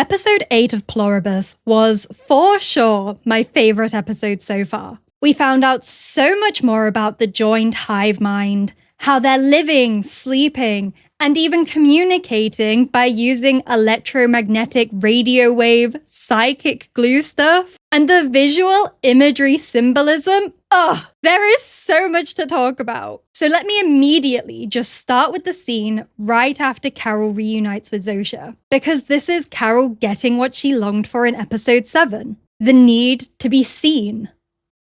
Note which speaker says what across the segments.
Speaker 1: Episode 8 of Pluribus was, for sure, my favourite episode so far. We found out so much more about the joined hive mind, how they're living, sleeping, and even communicating by using electromagnetic radio wave psychic glue stuff. And the visual imagery symbolism, there is so much to talk about. So let me immediately just start with the scene right after Carol reunites with Zosia, because this is Carol getting what she longed for in episode 7, the need to be seen.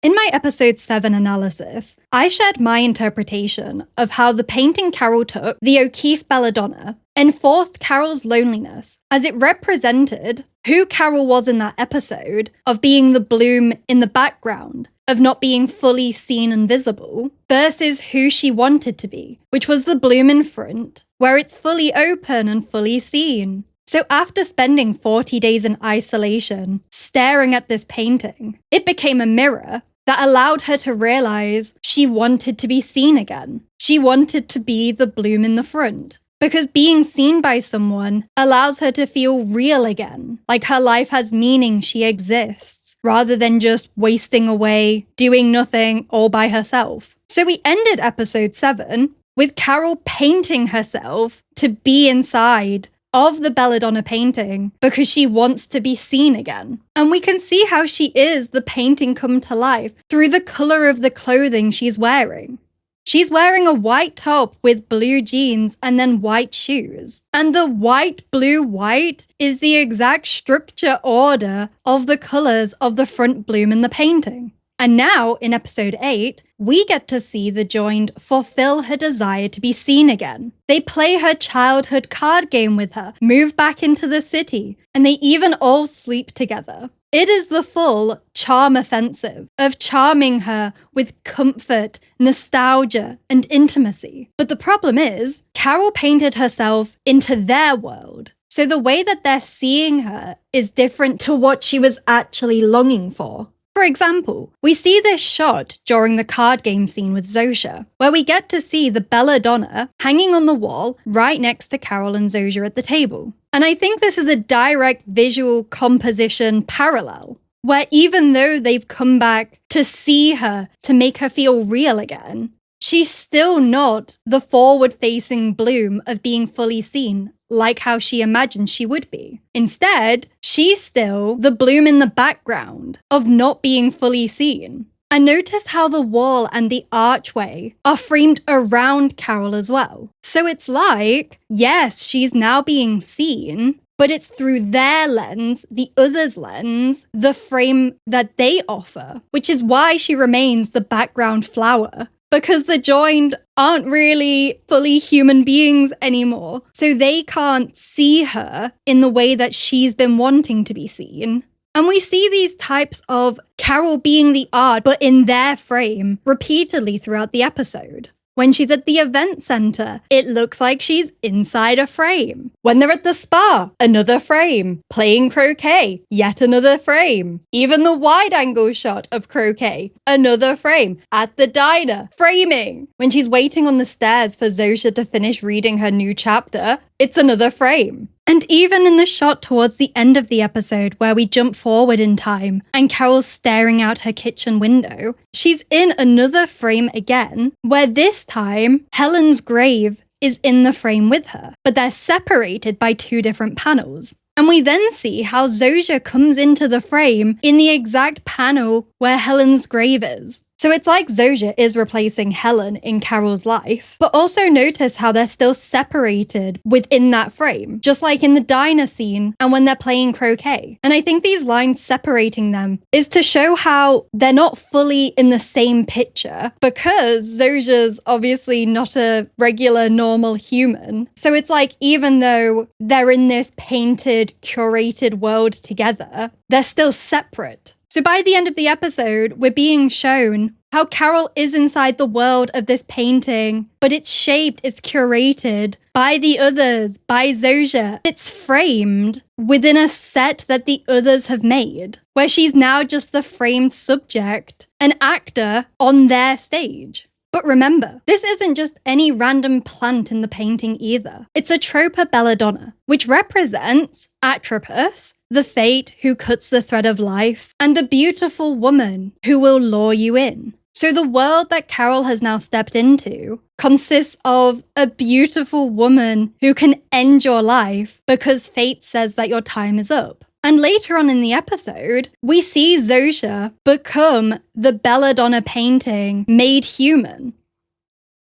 Speaker 1: In my episode 7 analysis, I shared my interpretation of how the painting Carol took, the O'Keeffe belladonna, enforced Carol's loneliness, as it represented who Carol was in that episode of being the bloom in the background, of not being fully seen and visible, versus who she wanted to be, which was the bloom in front, where it's fully open and fully seen. So after spending 40 days in isolation, staring at this painting, it became a mirror that allowed her to realize she wanted to be seen again. She wanted to be the bloom in the front. Because being seen by someone allows her to feel real again, like her life has meaning, she exists, rather than just wasting away, doing nothing all by herself. So we ended episode 7 with Carol painting herself to be inside of the belladonna painting because she wants to be seen again. And we can see how she is the painting come to life through the colour of the clothing she's wearing. She's wearing a white top with blue jeans and then white shoes. And the white, blue, white is the exact structure order of the colours of the front bloom in the painting. And now, in episode 8, we get to see the joined fulfill her desire to be seen again. They play her childhood card game with her, move back into the city, and they even all sleep together. It is the full charm offensive of charming her with comfort, nostalgia, and intimacy. But the problem is, Carol painted herself into their world. So the way that they're seeing her is different to what she was actually longing for. For example, we see this shot during the card game scene with Zosia, where we get to see the belladonna hanging on the wall right next to Carol and Zosia at the table. And I think this is a direct visual composition parallel, where even though they've come back to see her, to make her feel real again, she's still not the forward-facing bloom of being fully seen, like how she imagined she would be. Instead, she's still the bloom in the background of not being fully seen. And notice how the wall and the archway are framed around Carol as well. So it's like, yes, she's now being seen, but it's through their lens, the other's lens, the frame that they offer, which is why she remains the background flower. Because the joined aren't really fully human beings anymore, so they can't see her in the way that she's been wanting to be seen. And we see these types of Carol being the art, but in their frame, repeatedly throughout the episode. When she's at the event center, it looks like she's inside a frame. When they're at the spa, another frame. Playing croquet, yet another frame. Even the wide-angle shot of croquet, another frame. At the diner, framing. When she's waiting on the stairs for Zosia to finish reading her new chapter, it's another frame. And even in the shot towards the end of the episode where we jump forward in time and Carol's staring out her kitchen window, she's in another frame again, where this time Helen's grave is in the frame with her, but they're separated by 2 different panels. And we then see how Zosia comes into the frame in the exact panel where Helen's grave is. So it's like Zosia is replacing Helen in Carol's life, but also notice how they're still separated within that frame, just like in the diner scene and when they're playing croquet. And I think these lines separating them is to show how they're not fully in the same picture, because Zosia's obviously not a regular, normal human. So it's like, even though they're in this painted, curated world together, they're still separate. So by the end of the episode, we're being shown how Carol is inside the world of this painting, but it's shaped, it's curated by the others, by Zosia. It's framed within a set that the others have made, where she's now just the framed subject, an actor on their stage. But remember, this isn't just any random plant in the painting either. It's Atropa belladonna, which represents Atropos, the fate who cuts the thread of life, and the beautiful woman who will lure you in. So the world that Carol has now stepped into consists of a beautiful woman who can end your life because fate says that your time is up. And later on in the episode, we see Zosia become the belladonna painting made human.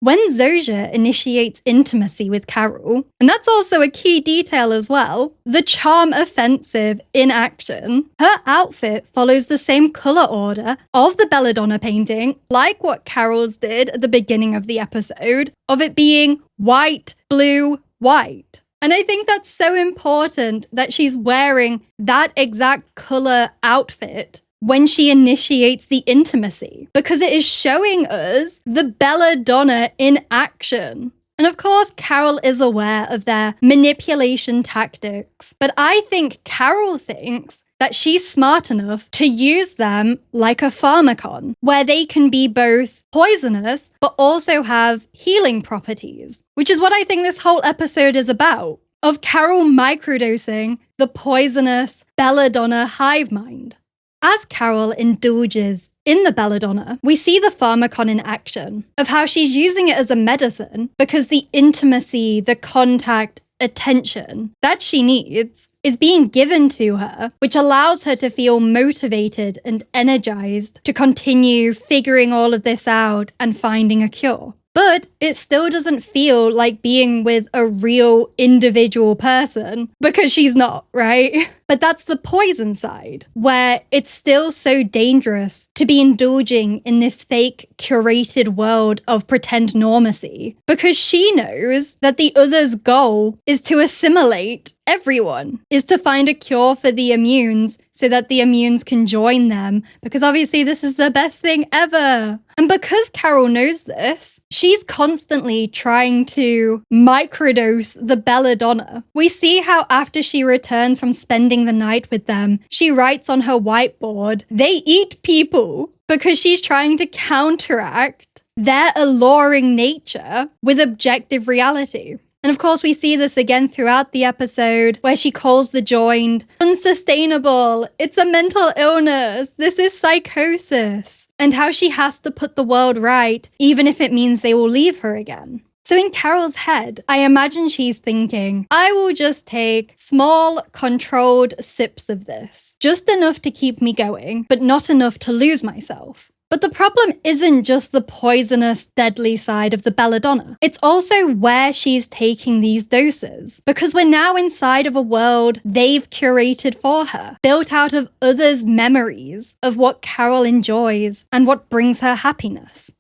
Speaker 1: When Zosia initiates intimacy with Carol, and that's also a key detail as well, the charm offensive in action, her outfit follows the same colour order of the belladonna painting, like what Carol's did at the beginning of the episode, of it being white, blue, white. And I think that's so important that she's wearing that exact colour outfit when she initiates the intimacy, because it is showing us the belladonna in action. And of course, Carol is aware of their manipulation tactics, but I think Carol thinks that she's smart enough to use them like a pharmakon, where they can be both poisonous but also have healing properties, which is what I think this whole episode is about, of Carol microdosing the poisonous belladonna hive mind. As Carol indulges in the belladonna, we see the pharmakon in action, of how she's using it as a medicine because the intimacy, the contact, attention that she needs is being given to her, which allows her to feel motivated and energized to continue figuring all of this out and finding a cure. But it still doesn't feel like being with a real individual person because she's not, right? But that's the poison side, where it's still so dangerous to be indulging in this fake curated world of pretend normacy, because she knows that the other's goal is to assimilate everyone, is to find a cure for the immunes so that the immunes can join them, because obviously this is the best thing ever. And because Carol knows this, she's constantly trying to microdose the belladonna. We see how after she returns from spending the night with them, she writes on her whiteboard, "They eat people," because she's trying to counteract their alluring nature with objective reality. And of course, we see this again throughout the episode, where she calls the joined unsustainable. It's a mental illness. This is psychosis. And how she has to put the world right, even if it means they will leave her again. So in Carol's head, I imagine she's thinking, I will just take small, controlled sips of this. Just enough to keep me going, but not enough to lose myself. But the problem isn't just the poisonous, deadly side of the belladonna. It's also where she's taking these doses. Because we're now inside of a world they've curated for her, built out of others' memories of what Carol enjoys and what brings her happiness.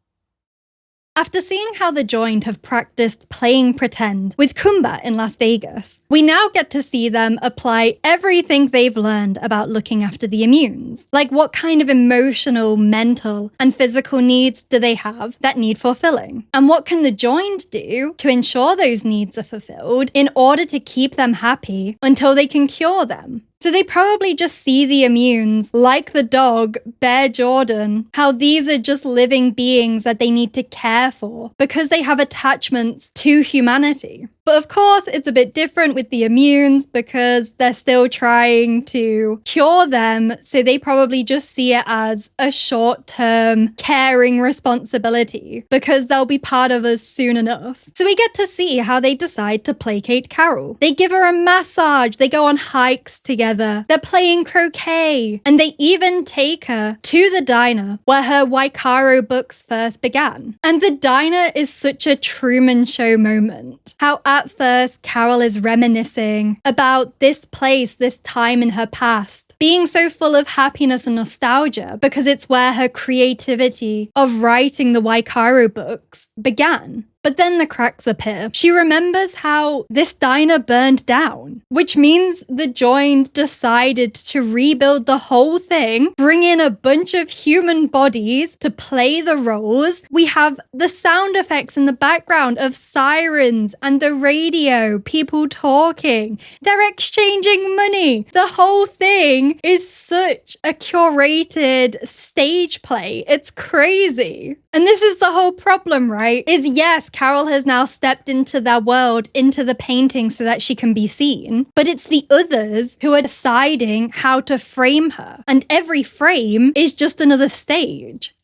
Speaker 1: After seeing how the joined have practiced playing pretend with Kumba in Las Vegas, we now get to see them apply everything they've learned about looking after the immunes. Like, what kind of emotional, mental, and physical needs do they have that need fulfilling? And what can the joined do to ensure those needs are fulfilled in order to keep them happy until they can cure them? So they probably just see the immunes, like the dog, Bear Jordan, how these are just living beings that they need to care for because they have attachments to humanity. But of course, it's a bit different with the immunes because they're still trying to cure them, so they probably just see it as a short-term caring responsibility because they'll be part of us soon enough. So we get to see how they decide to placate Carol. They give her a massage, they go on hikes together, they're playing croquet, and they even take her to the diner where her Wycaro books first began. And the diner is such a Truman Show moment. How at first, Carol is reminiscing about this place, this time in her past, being so full of happiness and nostalgia because it's where her creativity of writing the Wycaro books began. But then the cracks appear. She remembers how this diner burned down, which means the joined decided to rebuild the whole thing, bring in a bunch of human bodies to play the roles. We have the sound effects in the background of sirens and the radio, people talking. They're exchanging money. The whole thing is such a curated stage play. It's crazy. And this is the whole problem, right? Is yes, Carol has now stepped into their world, into the painting so that she can be seen. But it's the others who are deciding how to frame her. And every frame is just another stage.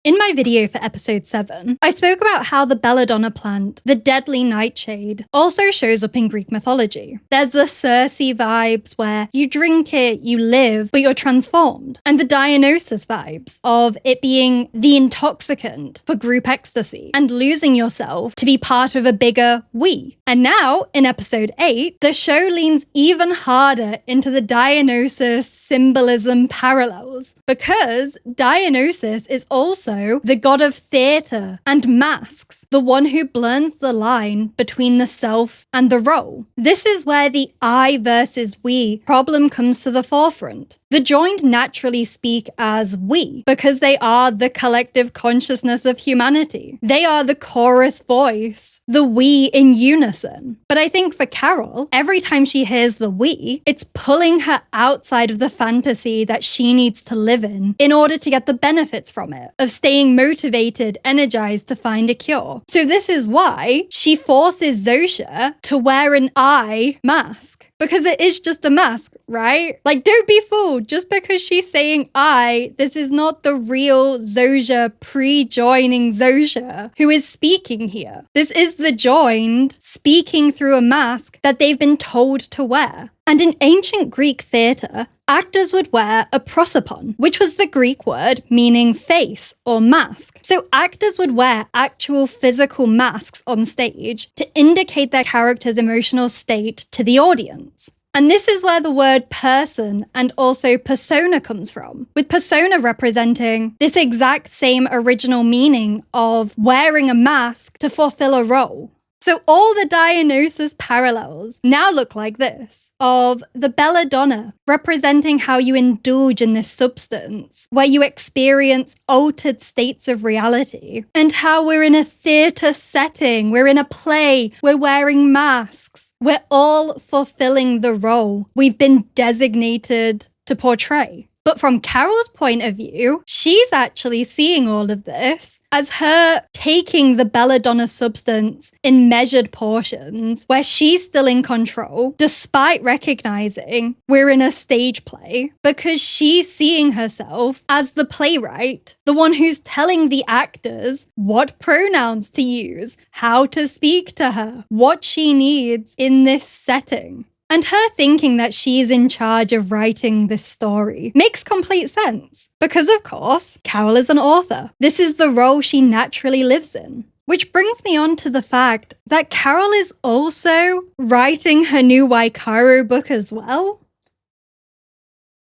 Speaker 1: In my video for episode 7, I spoke about how the belladonna plant, the deadly nightshade, also shows up in Greek mythology. There's the Circe vibes where you drink it, you live, but you're transformed. And the Dionysus vibes of it being the intoxicant for group ecstasy and losing yourself to be part of a bigger we. And now, in episode 8, the show leans even harder into the Dionysus symbolism parallels, because Dionysus is also the god of theatre and masks, the one who blurs the line between the self and the role. This is where the I versus we problem comes to the forefront. The joined naturally speak as we because they are the collective consciousness of humanity. They are the chorus voice, the we in unison. But I think for Carol, every time she hears the we, it's pulling her outside of the fantasy that she needs to live in order to get the benefits from it, of staying motivated, energized to find a cure. So this is why she forces Zosia to wear an I mask. Because it is just a mask, right? Like, don't be fooled. Just because she's saying I, this is not the real Zosia pre-joining Zosia who is speaking here. This is the joined speaking through a mask that they've been told to wear. And in ancient Greek theatre, actors would wear a prosopon, which was the Greek word meaning face or mask. So actors would wear actual physical masks on stage to indicate their character's emotional state to the audience. And this is where the word person and also persona comes from, with persona representing this exact same original meaning of wearing a mask to fulfill a role. So all the Dionysus parallels now look like this, of the belladonna representing how you indulge in this substance, where you experience altered states of reality, and how we're in a theatre setting, we're in a play, we're wearing masks, we're all fulfilling the role we've been designated to portray. But from Carol's point of view, she's actually seeing all of this as her taking the belladonna substance in measured portions, where she's still in control, despite recognizing we're in a stage play, because she's seeing herself as the playwright, the one who's telling the actors what pronouns to use, how to speak to her, what she needs in this setting. And her thinking that she's in charge of writing this story makes complete sense. Because of course, Carol is an author. This is the role she naturally lives in. Which brings me on to the fact that Carol is also writing her new Wycaro book as well.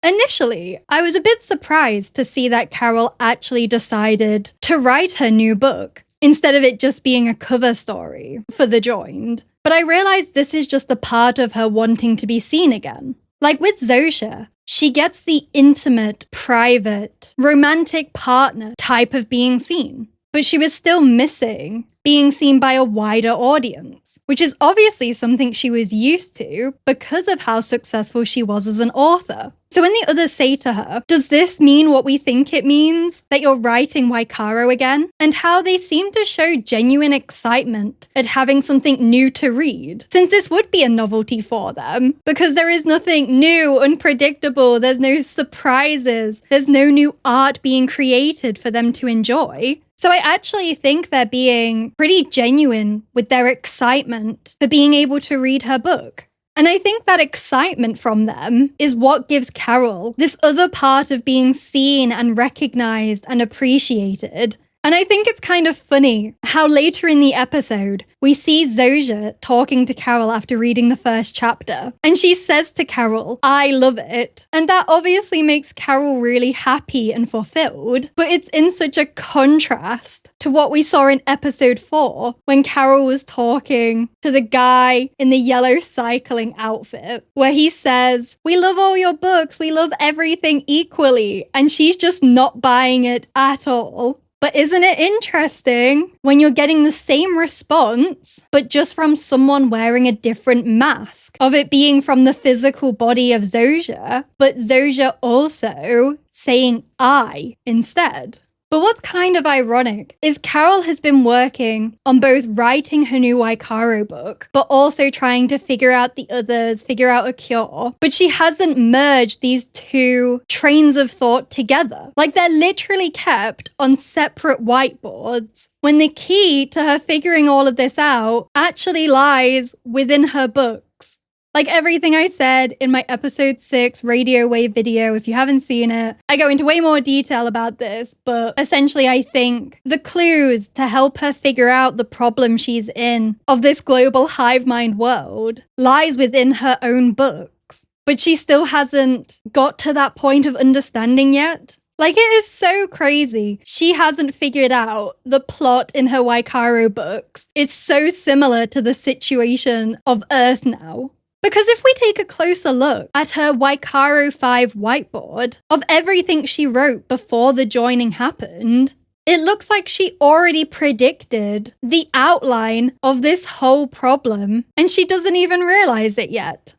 Speaker 1: Initially, I was a bit surprised to see that Carol actually decided to write her new book, instead of it just being a cover story for The Joined. But I realized this is just a part of her wanting to be seen again. Like with Zosia, she gets the intimate, private, romantic partner type of being seen. But she was still missing being seen by a wider audience, which is obviously something she was used to because of how successful she was as an author. So when the others say to her, does this mean what we think it means? That you're writing Wycaro again? And how they seem to show genuine excitement at having something new to read, since this would be a novelty for them, because there is nothing new, unpredictable, there's no surprises, there's no new art being created for them to enjoy. So I actually think they're being pretty genuine with their excitement for being able to read her book. And I think that excitement from them is what gives Carol this other part of being seen and recognized and appreciated And I think it's kind of funny how later in the episode, we see Zosia talking to Carol after reading the first chapter. And she says to Carol, "I love it." And that obviously makes Carol really happy and fulfilled. But it's in such a contrast to what we saw in episode 4 when Carol was talking to the guy in the yellow cycling outfit, where he says, "We love all your books. We love everything equally." And she's just not buying it at all. But isn't it interesting when you're getting the same response, but just from someone wearing a different mask, of it being from the physical body of Zosia, but Zosia also saying "I" instead? But what's kind of ironic is Carol has been working on both writing her new Wycaro book, but also trying to figure out the others, figure out a cure. But she hasn't merged these two trains of thought together. Like, they're literally kept on separate whiteboards, when the key to her figuring all of this out actually lies within her books. Like everything I said in my episode 6 radio wave video, if you haven't seen it, I go into way more detail about this, but essentially I think the clues to help her figure out the problem she's in of this global hive mind world lies within her own books. But she still hasn't got to that point of understanding yet. Like, it is so crazy. She hasn't figured out the plot in her Wycaro books. It's so similar to the situation of Earth now. Because if we take a closer look at her Wycaro 5 whiteboard of everything she wrote before the joining happened, it looks like she already predicted the outline of this whole problem, and she doesn't even realize it yet.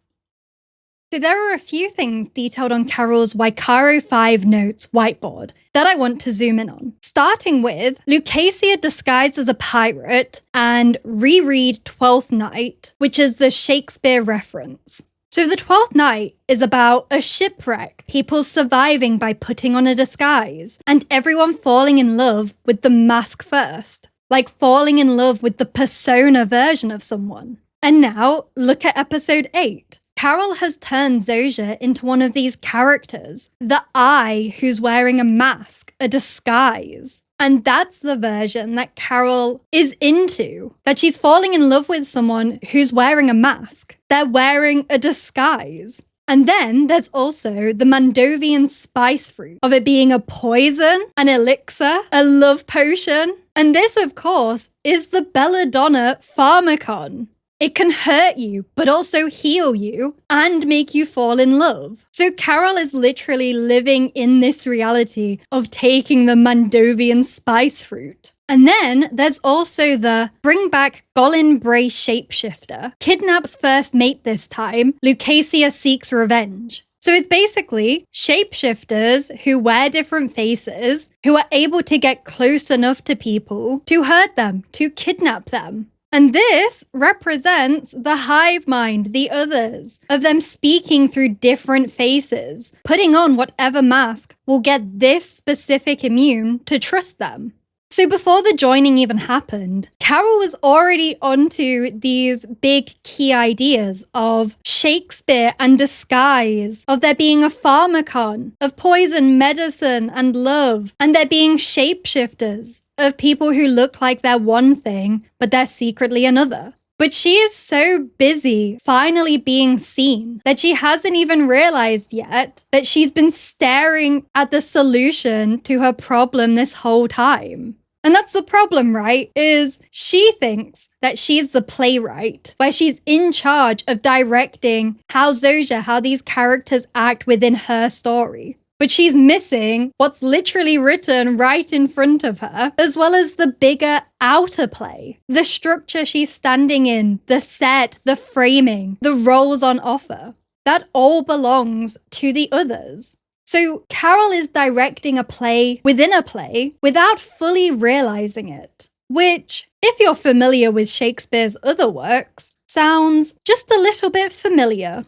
Speaker 1: So there are a few things detailed on Carol's Wycaro 5 notes whiteboard that I want to zoom in on. Starting with Lucasia disguised as a pirate and reread Twelfth Night, which is the Shakespeare reference. So the 12th Night is about a shipwreck, people surviving by putting on a disguise, and everyone falling in love with the mask first, like falling in love with the persona version of someone. And now look at episode 8. Carol has turned Zosia into one of these characters, the I who's wearing a mask, a disguise. And that's the version that Carol is into, that she's falling in love with someone who's wearing a mask. They're wearing a disguise. And then there's also the Mandovian spice fruit, of it being a poison, an elixir, a love potion. And this, of course, is the belladonna pharmakon. It can hurt you, but also heal you and make you fall in love. So Carol is literally living in this reality of taking the Mandovian spice fruit. And then there's also the bring back Golin Bray shapeshifter. Kidnaps first mate this time. Lucasia seeks revenge. So it's basically shapeshifters who wear different faces, who are able to get close enough to people to hurt them, to kidnap them. And this represents the hive mind, the others, of them speaking through different faces, putting on whatever mask will get this specific immune to trust them. So before the joining even happened, Carol was already onto these big key ideas of Shakespeare and disguise, of there being a pharmakon, of poison, medicine, and love, and there being shapeshifters, of people who look like they're one thing, but they're secretly another. But she is so busy finally being seen that she hasn't even realized yet that she's been staring at the solution to her problem this whole time. And that's the problem, right? Is she thinks that she's the playwright, where she's in charge of directing how Zosia, how these characters act within her story. But she's missing what's literally written right in front of her, as well as the bigger outer play, the structure she's standing in, the set, the framing, the roles on offer. That all belongs to the others. So Carol is directing a play within a play without fully realizing it, which, if you're familiar with Shakespeare's other works, sounds just a little bit familiar.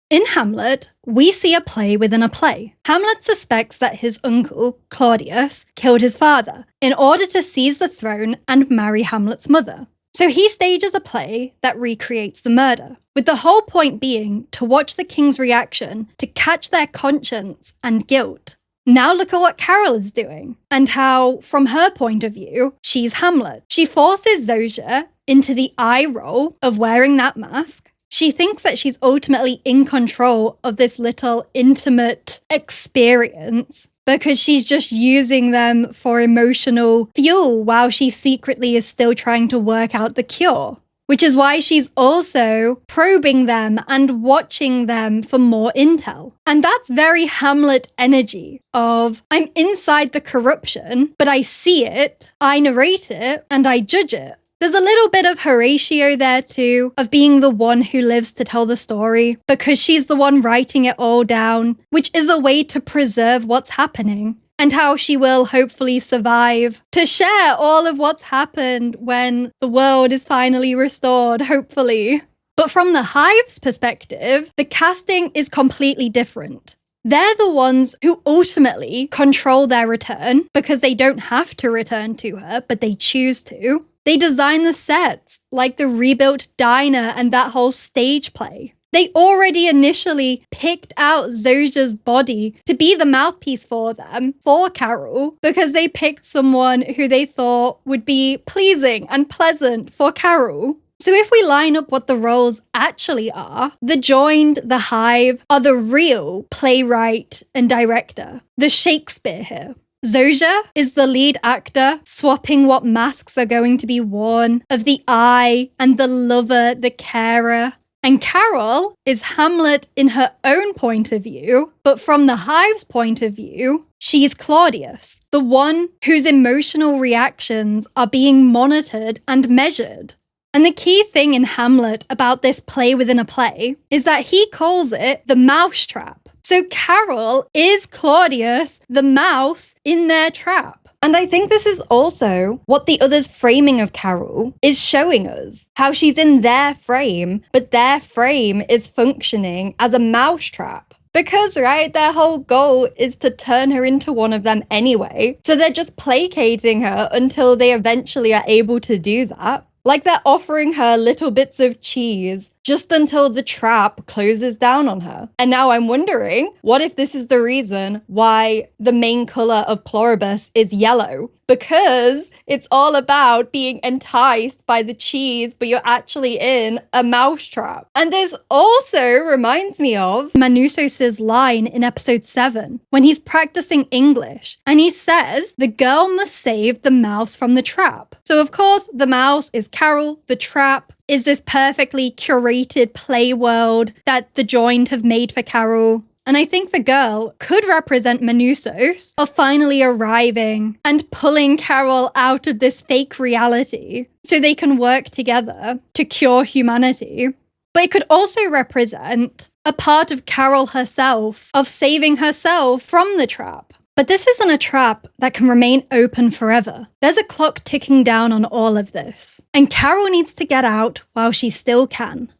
Speaker 1: In Hamlet, we see a play within a play. Hamlet suspects that his uncle, Claudius, killed his father in order to seize the throne and marry Hamlet's mother. So he stages a play that recreates the murder, with the whole point being to watch the king's reaction to catch their conscience and guilt. Now look at what Carol is doing, and how, from her point of view, she's Hamlet. She forces Zosia into the eye roll of wearing that mask. She thinks that she's ultimately in control of this little intimate experience because she's just using them for emotional fuel while she secretly is still trying to work out the cure. Which is why she's also probing them and watching them for more intel. And that's very Hamlet energy of, I'm inside the corruption, but I see it, I narrate it, and I judge it. There's a little bit of Horatio there too, of being the one who lives to tell the story, because she's the one writing it all down, which is a way to preserve what's happening. And how she will hopefully survive to share all of what's happened when the world is finally restored, hopefully. But from the Hive's perspective, the casting is completely different. They're the ones who ultimately control their return because they don't have to return to her, but they choose to. They design the sets, like the rebuilt diner and that whole stage play. They already initially picked out Zosia's body to be the mouthpiece for them, for Carol, because they picked someone who they thought would be pleasing and pleasant for Carol. So if we line up what the roles actually are, the joined, the Hive, are the real playwright and director, the Shakespeare here. Zosia is the lead actor, swapping what masks are going to be worn, of the eye and the lover, the carer. And Carol is Hamlet in her own point of view, but from the Hive's point of view, she's Claudius, the one whose emotional reactions are being monitored and measured. And the key thing in Hamlet about this play within a play is that he calls it the Mousetrap. So Carol is Claudius, the mouse in their trap. And I think this is also what the others' framing of Carol is showing us. How she's in their frame, but their frame is functioning as a mousetrap. Because, right, their whole goal is to turn her into one of them anyway. So they're just placating her until they eventually are able to do that. Like they're offering her little bits of cheese just until the trap closes down on her. And now I'm wondering, what if this is the reason why the main color of Pluribus is yellow? Because it's all about being enticed by the cheese, but you're actually in a mousetrap. And this also reminds me of Dionysus's line in episode 7, when he's practicing English, and he says, the girl must save the mouse from the trap. So of course, the mouse is Carol, the trap is this perfectly curated play world that the joined have made for Carol. And I think the girl could represent Dionysus of finally arriving and pulling Carol out of this fake reality so they can work together to cure humanity. But it could also represent a part of Carol herself, of saving herself from the trap. But this isn't a trap that can remain open forever. There's a clock ticking down on all of this, and Carol needs to get out while she still can.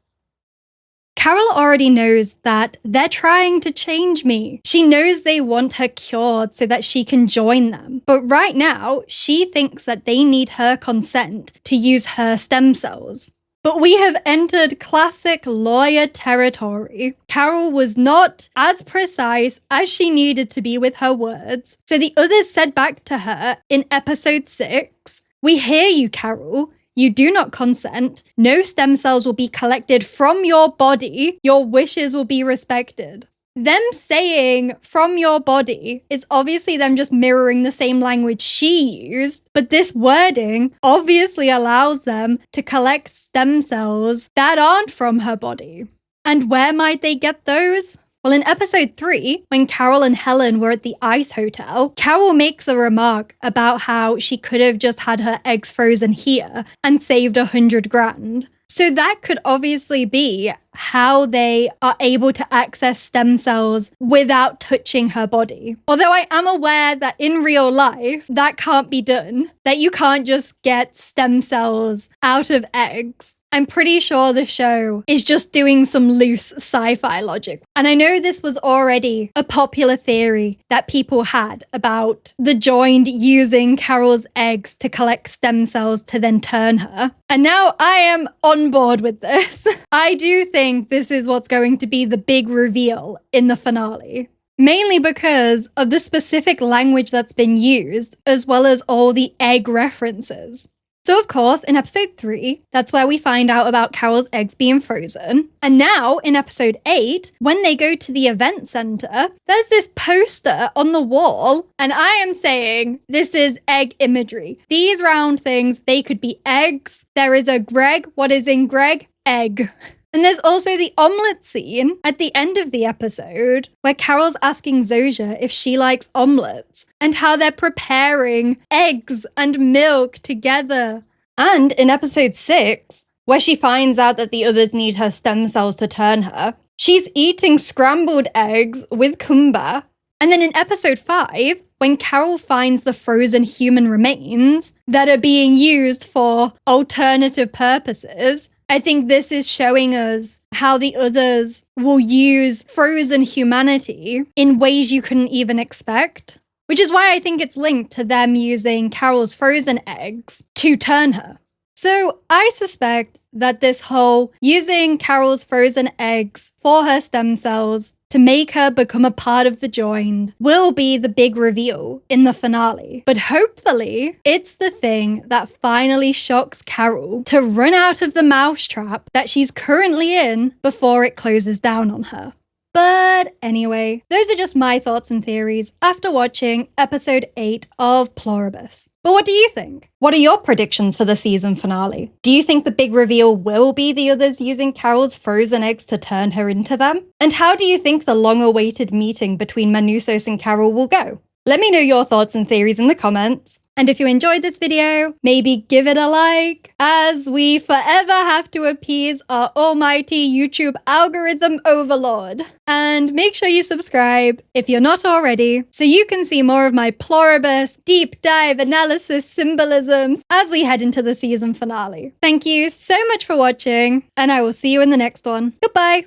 Speaker 1: Carol already knows that they're trying to change me. She knows they want her cured so that she can join them. But right now, she thinks that they need her consent to use her stem cells. But we have entered classic lawyer territory. Carol was not as precise as she needed to be with her words. So the others said back to her in episode 6, "We hear you, Carol. You do not consent. No stem cells will be collected from your body. Your wishes will be respected." Them saying from your body is obviously them just mirroring the same language she used, but this wording obviously allows them to collect stem cells that aren't from her body. And where might they get those? Well, in episode 3, when Carol and Helen were at the ice hotel, Carol makes a remark about how she could have just had her eggs frozen here and saved 100 grand. So that could obviously be how they are able to access stem cells without touching her body. Although I am aware that in real life, that can't be done, that you can't just get stem cells out of eggs. I'm pretty sure the show is just doing some loose sci-fi logic. And I know this was already a popular theory that people had about the joined using Carol's eggs to collect stem cells to then turn her. And now I am on board with this. I do think this is what's going to be the big reveal in the finale. mainly because of the specific language that's been used, as well as all the egg references. So of course, in episode 3, that's where we find out about Carol's eggs being frozen. And now, in episode 8, when they go to the event center, there's this poster on the wall, and I am saying this is egg imagery. These round things, they could be eggs. There is a Greg. What is in Greg? Egg. And there's also the omelette scene at the end of the episode where Carol's asking Zosia if she likes omelettes and how they're preparing eggs and milk together. And in episode 6, where she finds out that the others need her stem cells to turn her, she's eating scrambled eggs with kumba. And then in episode 5, when Carol finds the frozen human remains that are being used for alternative purposes, I think this is showing us how the others will use frozen humanity in ways you couldn't even expect, which is why I think it's linked to them using Carol's frozen eggs to turn her. So I suspect that this whole using Carol's frozen eggs for her stem cells to make her become a part of the joined will be the big reveal in the finale. But hopefully, it's the thing that finally shocks Carol to run out of the mousetrap that she's currently in before it closes down on her. But anyway, those are just my thoughts and theories after watching episode 8 of Pluribus. But what do you think? What are your predictions for the season finale? Do you think the big reveal will be the others using Carol's frozen eggs to turn her into them? And how do you think the long-awaited meeting between Dionysus and Carol will go? Let me know your thoughts and theories in the comments. And if you enjoyed this video, maybe give it a like, as we forever have to appease our almighty YouTube algorithm overlord. And make sure you subscribe if you're not already, so you can see more of my Pluribus deep dive analysis symbolism as we head into the season finale. Thank you so much for watching, and I will see you in the next one. Goodbye!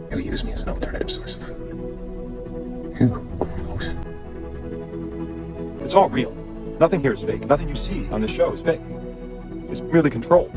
Speaker 2: He'll use me as an alternative source of food. Ew, gross.
Speaker 3: It's all real. Nothing here is fake. Nothing you see on this show is fake. It's merely controlled.